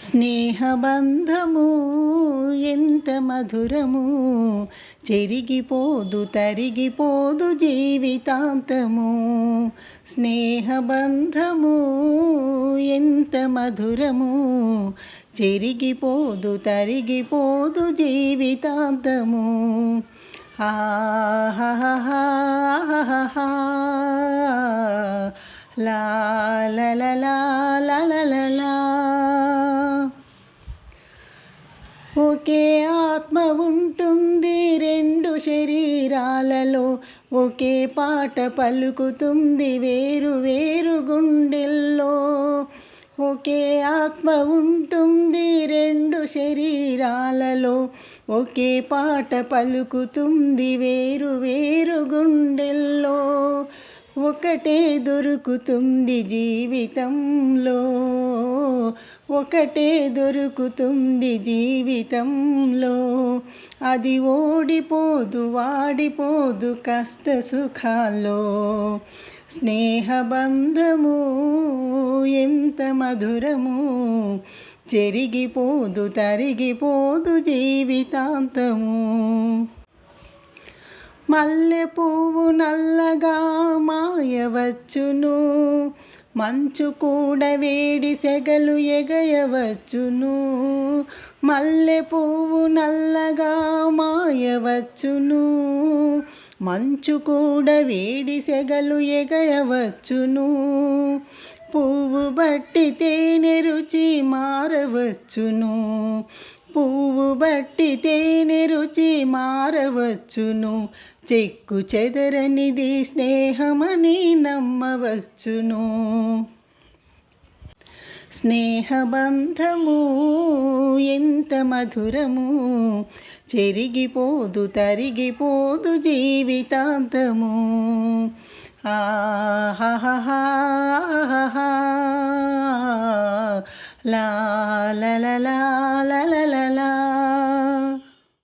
స్నేహబంధము ఎంత మధురము, చెరిగిపోదు తరిగిపోదు జీవితాంతము. స్నేహబంధము ఎంత మధురము, చెరిగిపోదు తరిగిపోదు జీవితాంతము. లా లా లా లా లా లా లా. ఒకే ఆత్మ ఉంటుంది రెండు శరీరాలలో, ఒకే పాట పలుకుతుంది వేరు వేరు గుండెల్లో. ఒకే ఆత్మ ఉంటుంది రెండు శరీరాలలో, ఒకే పాట పలుకుతుంది వేరు వేరు గుండెల్లో. ఒకటే దొరుకుతుంది జీవితంలో, ఒకటే దొరుకుతుంది జీవితంలో. అది ఓడిపోదు వాడిపోదు కష్ట సుఖాల్లో. స్నేహబంధము ఎంత మధురము, చెరిగిపోదు తరిగిపోదు జీవితాంతము. మల్లె పువ్వు నల్లగా మాయవచ్చును, మంచు కూడా వేడి సెగలు ఎగయవచ్చును. మల్లె పువ్వు నల్లగా మాయవచ్చును, మంచు కూడా వేడి సెగలు ఎగయవచ్చును. పువ్వు బట్టి తేనె రుచి మారవచ్చును, పువ్వు బట్టి తేనె రుచి మారవచ్చును. చెక్కు చెదరనిది స్నేహమని నమ్మవచ్చును. స్నేహబంధము ఎంత మధురము, చెరిగిపోదు తరిగిపోదు జీవితాంతము. ఆహాహా లా లా లా లా లా లా లా.